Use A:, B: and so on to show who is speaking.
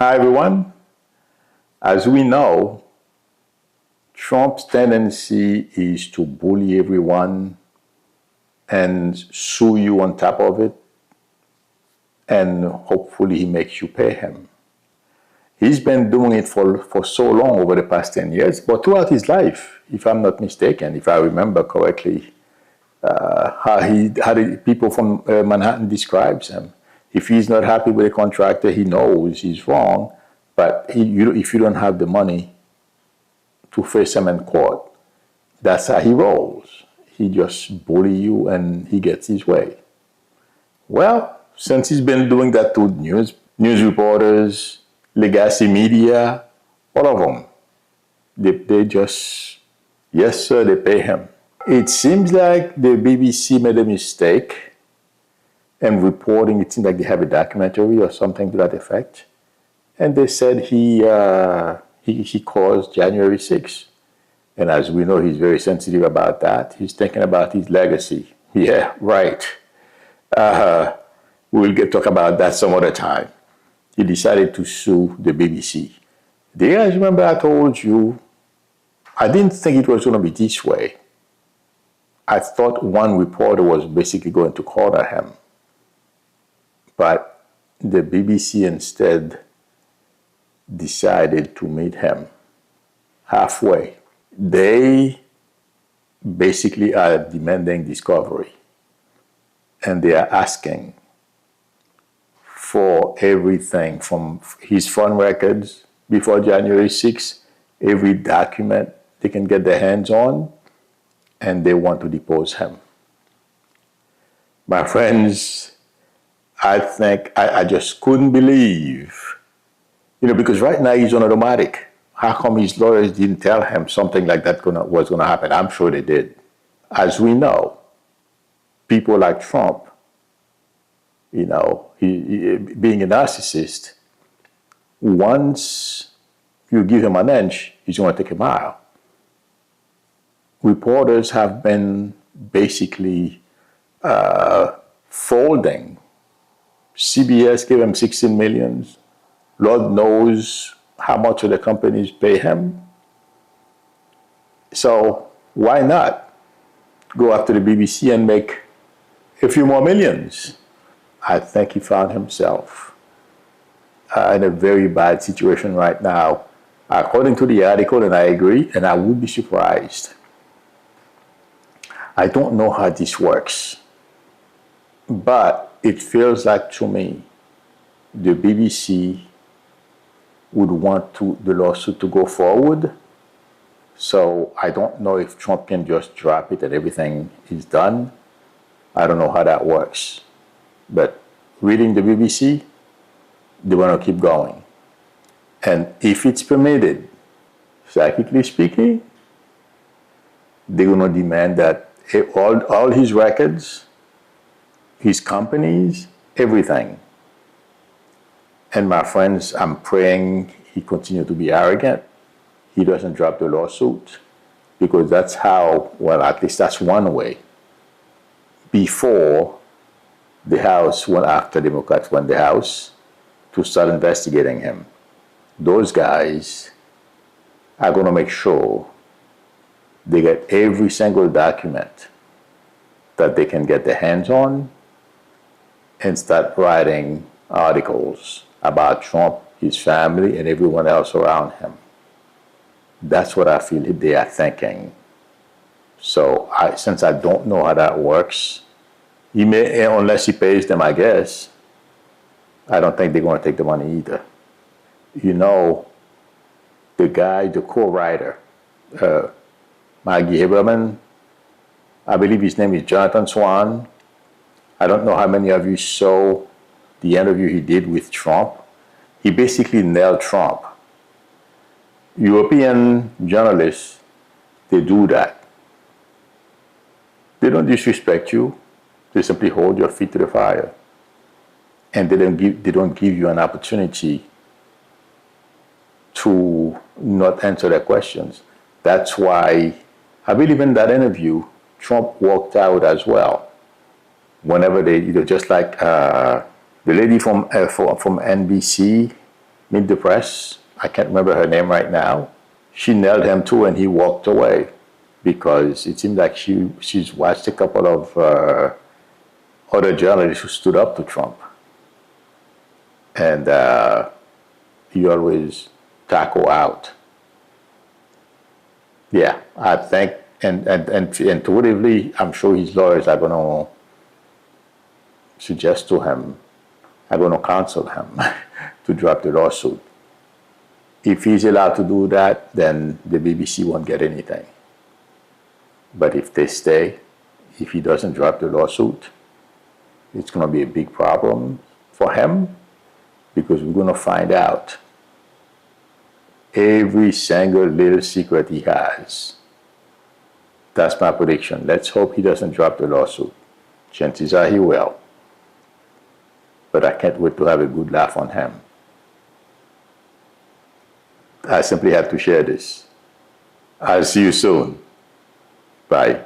A: Hi, everyone. As we know, Trump's tendency is to bully everyone and sue you on top of it, and hopefully he makes you pay him. He's been doing it for so long, over the past 10 years, but throughout his life, if I'm not mistaken, if I remember correctly, how the people from Manhattan describes him. If he's not happy with a contractor, he knows he's wrong, but if you don't have the money to face him in court, that's how he rolls. He just bully you and he gets his way. Well, since he's been doing that to news reporters, legacy media, all of them, they just, yes sir, they pay him. It seems like the BBC made a mistake in reporting. It seems like they have a documentary or something to that effect. And they said he caused January 6th. And as we know, he's very sensitive about that. He's thinking about his legacy. Yeah, right. We'll talk about that some other time. He decided to sue the BBC. Do you guys remember I told you, I didn't think it was going to be this way. I thought one reporter was basically going to corner him. But the BBC instead decided to meet him halfway. They basically are demanding discovery. And they are asking for everything from his phone records before January 6th, every document they can get their hands on, and they want to depose him. My friends, I think I just couldn't believe, because right now he's on automatic. How come his lawyers didn't tell him something like that was going to happen? I'm sure they did. As we know, people like Trump, he being a narcissist, once you give him an inch, he's going to take a mile. Reporters have been basically folding. CBS gave him $16 million. Lord knows how much of the companies pay him. So why not go after the BBC and make a few more millions? I think he found himself in a very bad situation right now, according to the article, and I agree, and I would be surprised. I don't know how this works, but it feels like to me the BBC would want the lawsuit to go forward. So I don't know if Trump can just drop it and everything is done. I don't know how that works. But reading the BBC, they want to keep going. And if it's permitted, psychically speaking, they're going to demand that all his records, his companies, everything. And my friends, I'm praying he continues to be arrogant. He doesn't drop the lawsuit, because that's how, well, at least that's one way. Before the House went after Democrats won the House to start investigating him, those guys are going to make sure they get every single document that they can get their hands on and start writing articles about Trump, his family, and everyone else around him. That's what I feel they are thinking. So since I don't know how that works, he may, unless he pays them, I guess, I don't think they're going to take the money either. The guy, the co-writer, Maggie Haberman, I believe his name is Jonathan Swan. I don't know how many of you saw the interview he did with Trump. He basically nailed Trump. European journalists, they do that. They don't disrespect you. They simply hold your feet to the fire. And they don't give you an opportunity to not answer their questions. That's why I believe in that interview, Trump walked out as well. Whenever they, just like the lady from NBC, meet the press. I can't remember her name right now. She nailed him too, and he walked away because it seemed like she's watched a couple of other journalists who stood up to Trump. And he always tackle out. Yeah, I think, and intuitively, I'm sure his lawyers are going to suggest to him, are going to counsel him to drop the lawsuit. If he's allowed to do that, then the BBC won't get anything. But if they stay, if he doesn't drop the lawsuit, it's going to be a big problem for him, because we're going to find out every single little secret he has. That's my prediction. Let's hope he doesn't drop the lawsuit. Chances are he will. But I can't wait to have a good laugh on him. I simply had to share this. I'll see you soon. Bye.